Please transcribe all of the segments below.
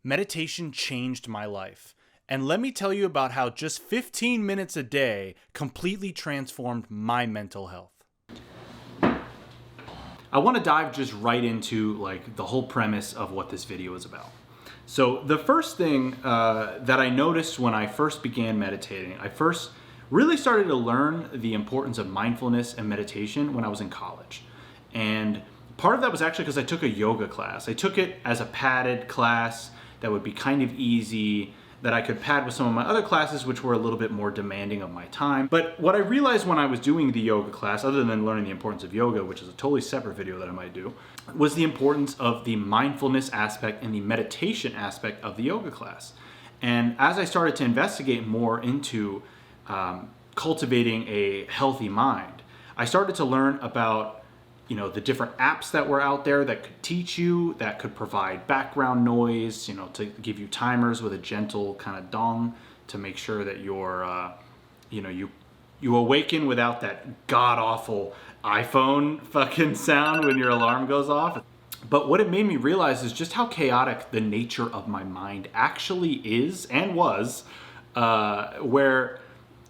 Meditation changed my life. And let me tell you about how just 15 minutes a day completely transformed my mental health. I want to dive just right into the whole premise of what this video is about. So the first thing that I noticed when I first began meditating, I first really started to learn the importance of mindfulness and meditation when I was in college. And part of that was actually because I took a yoga class. I took it as a padded class that would be kind of easy, that I could pad with some of my other classes, which were a little bit more demanding of my time. But what I realized when I was doing the yoga class, other than learning the importance of yoga, which is a totally separate video that I might do, was the importance of the mindfulness aspect and the meditation aspect of the yoga class. And as I started to investigate more into cultivating a healthy mind, I started to learn about the different apps that were out there that could teach you, that could provide background noise, to give you timers with a gentle kind of dong to make sure that you're, you awaken without that god-awful iPhone fucking sound when your alarm goes off. But what it made me realize is just how chaotic the nature of my mind actually is and was, where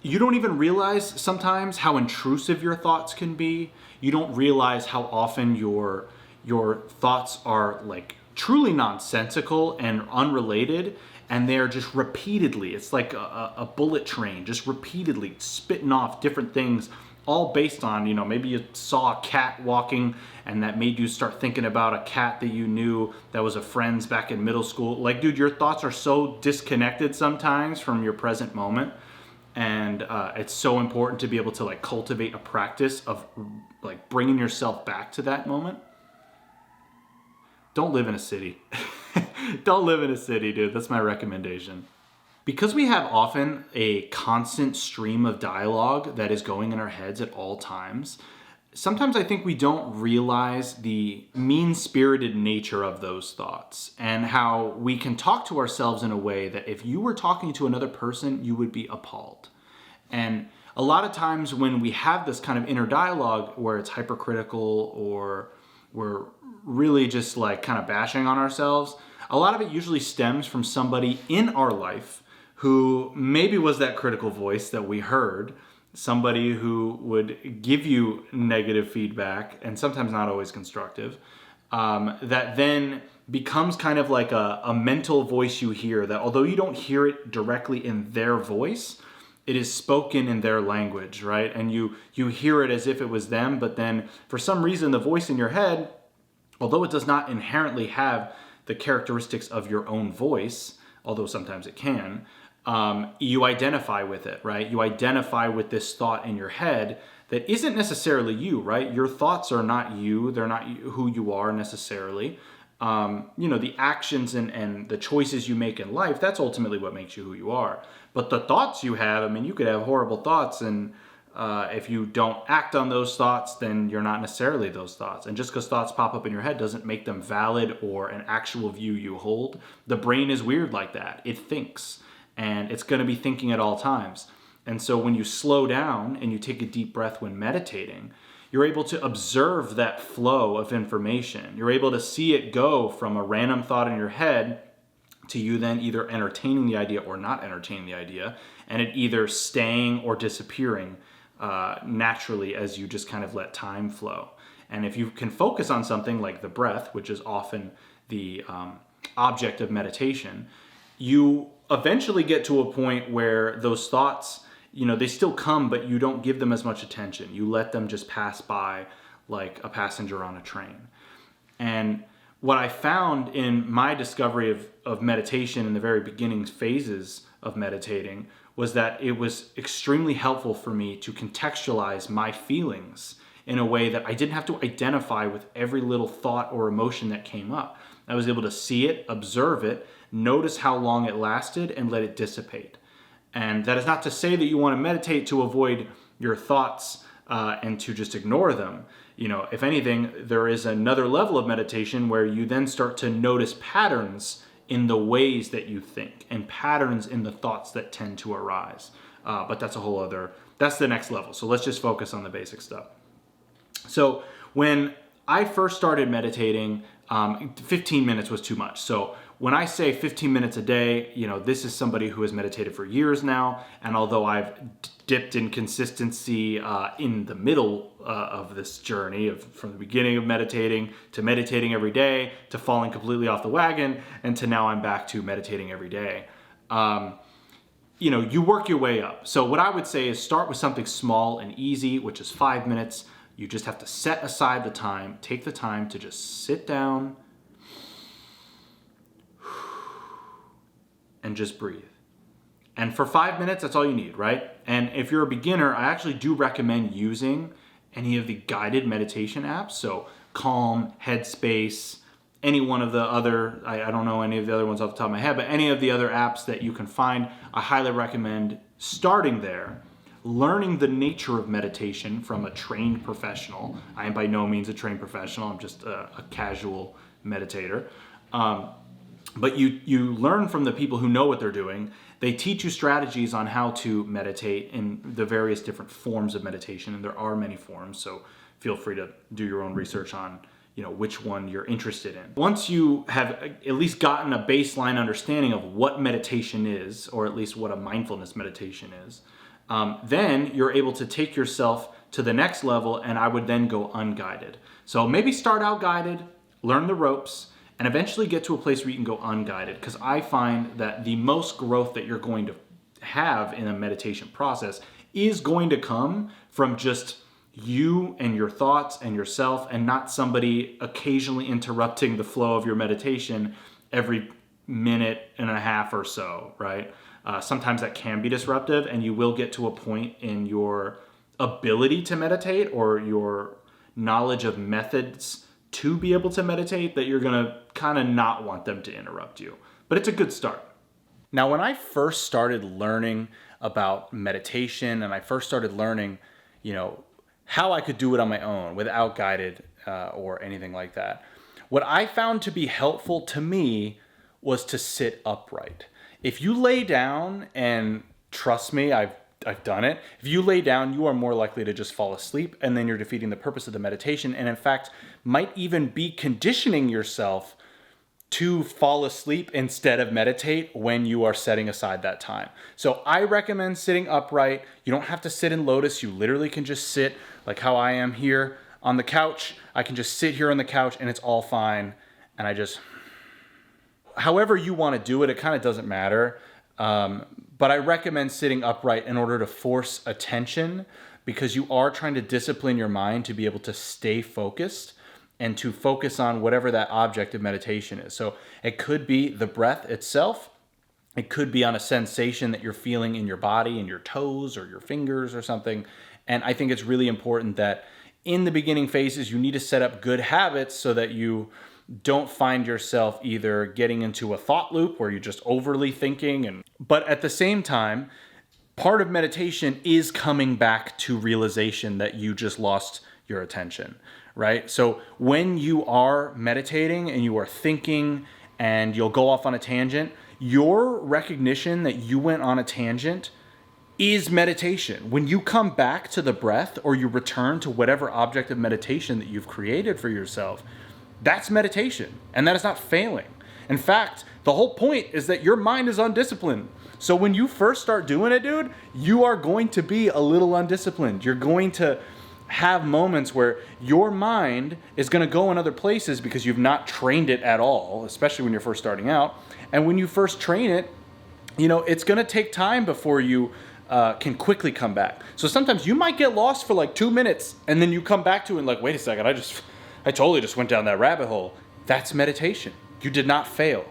you don't even realize sometimes how intrusive your thoughts can be. You don't realize how often your thoughts are truly nonsensical and unrelated, and they're just repeatedly, it's like a bullet train, just repeatedly spitting off different things, all based on, maybe you saw a cat walking and that made you start thinking about a cat that you knew that was a friend's back in middle school. Dude, your thoughts are so disconnected sometimes from your present moment. And it's so important to be able to cultivate a practice of bringing yourself back to that moment. Don't live in a city. Don't live in a city, dude. That's my recommendation. Because we have often a constant stream of dialogue that is going in our heads at all times, sometimes I think we don't realize the mean-spirited nature of those thoughts and how we can talk to ourselves in a way that if you were talking to another person, you would be appalled. And a lot of times when we have this kind of inner dialogue where it's hypercritical or we're really just kind of bashing on ourselves, a lot of it usually stems from somebody in our life who maybe was that critical voice that we heard, somebody who would give you negative feedback, and sometimes not always constructive, that then becomes kind of like a mental voice you hear, that although you don't hear it directly in their voice, it is spoken in their language, right? And you hear it as if it was them, but then for some reason the voice in your head, although it does not inherently have the characteristics of your own voice, although sometimes it can, you identify with it, right? You identify with this thought in your head that isn't necessarily you, right? Your thoughts are not you. They're not who you are necessarily. The actions and the choices you make in life, that's ultimately what makes you who you are. But the thoughts you have, you could have horrible thoughts, and if you don't act on those thoughts, then you're not necessarily those thoughts. And just because thoughts pop up in your head doesn't make them valid or an actual view you hold. The brain is weird like that. It thinks. And it's going to be thinking at all times. And so when you slow down and you take a deep breath when meditating, you're able to observe that flow of information. You're able to see it go from a random thought in your head to you then either entertaining the idea or not entertaining the idea, and it either staying or disappearing naturally as you just kind of let time flow. And if you can focus on something like the breath, which is often the object of meditation, you eventually get to a point where those thoughts, they still come, but you don't give them as much attention. You let them just pass by like a passenger on a train. And what I found in my discovery of meditation in the very beginning phases of meditating was that it was extremely helpful for me to contextualize my feelings in a way that I didn't have to identify with every little thought or emotion that came up. I was able to see it, observe it, notice how long it lasted, and let it dissipate. And that is not to say that you want to meditate to avoid your thoughts and to just ignore them. If anything, there is another level of meditation where you then start to notice patterns in the ways that you think and patterns in the thoughts that tend to arise. But that's that's the next level. So let's just focus on the basic stuff. So when I first started meditating, 15 minutes was too much. So when I say 15 minutes a day, this is somebody who has meditated for years now. And although I've dipped in consistency in the middle of this journey from the beginning of meditating to meditating every day to falling completely off the wagon and to now I'm back to meditating every day. You work your way up. So what I would say is start with something small and easy, which is 5 minutes. You just have to set aside the time, take the time to just sit down and just breathe. And for 5 minutes, that's all you need, right? And if you're a beginner, I actually do recommend using any of the guided meditation apps. So Calm, Headspace, any one of the other, I don't know any of the other ones off the top of my head, but any of the other apps that you can find, I highly recommend starting there, learning the nature of meditation from a trained professional. I am by no means a trained professional, I'm just a casual meditator. But you learn from the people who know what they're doing. They teach you strategies on how to meditate in the various different forms of meditation, and there are many forms, so feel free to do your own research on which one you're interested in. Once you have at least gotten a baseline understanding of what meditation is, or at least what a mindfulness meditation is, then you're able to take yourself to the next level, and I would then go unguided. So maybe start out guided, learn the ropes, and eventually get to a place where you can go unguided, because I find that the most growth that you're going to have in a meditation process is going to come from just you and your thoughts and yourself, and not somebody occasionally interrupting the flow of your meditation every minute and a half or so, right? Sometimes that can be disruptive, and you will get to a point in your ability to meditate or your knowledge of methods to be able to meditate that you're gonna kind of not want them to interrupt you. But it's a good start. Now, when I first started learning about meditation and I first started learning, how I could do it on my own without guided or anything like that, what I found to be helpful to me was to sit upright. If you lay down, and trust me, I've done it. If you lay down, you are more likely to just fall asleep, and then you're defeating the purpose of the meditation, and in fact, might even be conditioning yourself to fall asleep instead of meditate when you are setting aside that time. So I recommend sitting upright. You don't have to sit in lotus. You literally can just sit like how I am here on the couch. I can just sit here on the couch and it's all fine. And however you want to do it, it kind of doesn't matter. But I recommend sitting upright in order to force attention, because you are trying to discipline your mind to be able to stay focused and to focus on whatever that object of meditation is. So it could be the breath itself. It could be on a sensation that you're feeling in your body, in your toes or your fingers or something. And I think it's really important that in the beginning phases, you need to set up good habits so that you don't find yourself either getting into a thought loop where you're just overly thinking. But at the same time, part of meditation is coming back to realization that you just lost your attention, right? So when you are meditating and you are thinking and you'll go off on a tangent, your recognition that you went on a tangent is meditation. When you come back to the breath, or you return to whatever object of meditation that you've created for yourself, that's meditation, and that is not failing. In fact, the whole point is that your mind is undisciplined. So when you first start doing it, dude, you are going to be a little undisciplined. You're going to have moments where your mind is going to go in other places because you've not trained it at all, especially when you're first starting out. And when you first train it, it's going to take time before you can quickly come back. So sometimes you might get lost for like 2 minutes, and then you come back to it and like, wait a second, I totally just went down that rabbit hole. That's meditation. You did not fail.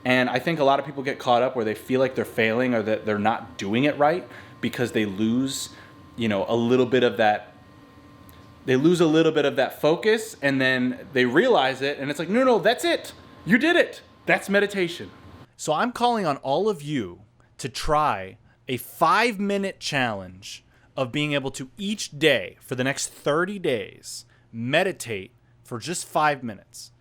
And I think a lot of people get caught up where they feel like they're failing or that they're not doing it right because they lose, a little bit of that. They lose a little bit of that focus, and then they realize it, and it's like, no, that's it. You did it. That's meditation. So I'm calling on all of you to try a 5-minute challenge of being able to each day for the next 30 days meditate for just 5 minutes.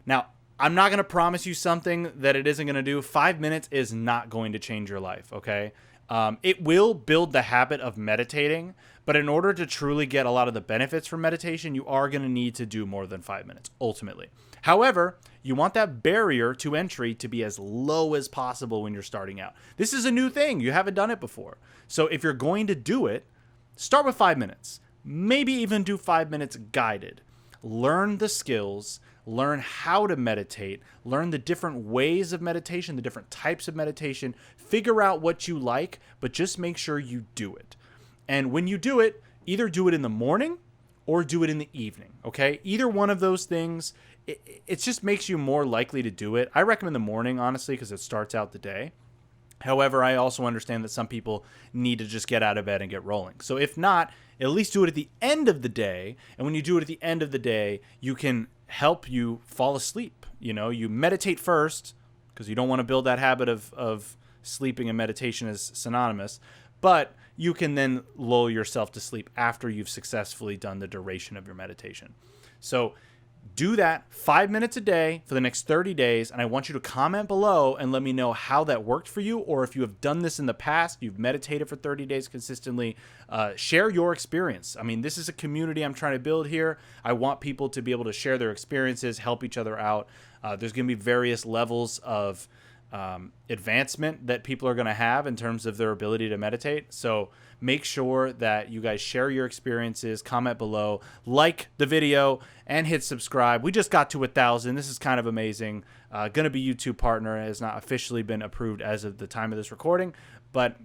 Now, I'm not going to promise you something that it isn't going to do. 5 minutes is not going to change your life, okay? It will build the habit of meditating, but in order to truly get a lot of the benefits from meditation, you are going to need to do more than 5 minutes, ultimately. However, you want that barrier to entry to be as low as possible when you're starting out. This is a new thing. You haven't done it before. So if you're going to do it, start with 5 minutes. Maybe even do 5 minutes guided. Learn the skills, learn how to meditate, learn the different ways of meditation, the different types of meditation, figure out what you like, but just make sure you do it. And when you do it, either do it in the morning or do it in the evening, okay? Either one of those things, it just makes you more likely to do it. I recommend the morning, honestly, because it starts out the day. However, I also understand that some people need to just get out of bed and get rolling. So if not, at least do it at the end of the day. And when you do it at the end of the day, you can help you fall asleep. You know, you meditate first because you don't want to build that habit of sleeping and meditation as synonymous. But you can then lull yourself to sleep after you've successfully done the duration of your meditation. So do that 5 minutes a day for the next 30 days. And I want you to comment below and let me know how that worked for you. Or if you have done this in the past, you've meditated for 30 days consistently, share your experience. I mean, this is a community I'm trying to build here. I want people to be able to share their experiences, help each other out. There's going to be various levels of advancement that people are going to have in terms of their ability to meditate. So make sure that you guys share your experiences, comment below, like the video, and hit subscribe. We just got to 1,000. This is kind of amazing. Going to be YouTube partner. Has not officially been approved as of the time of this recording, but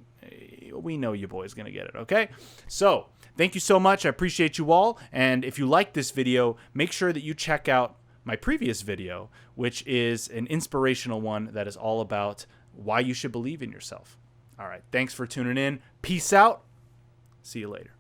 we know you boys going to get it, okay? So thank you so much. I appreciate you all. And if you like this video, make sure that you check out my previous video, which is an inspirational one that is all about why you should believe in yourself. All right. Thanks for tuning in. Peace out. See you later.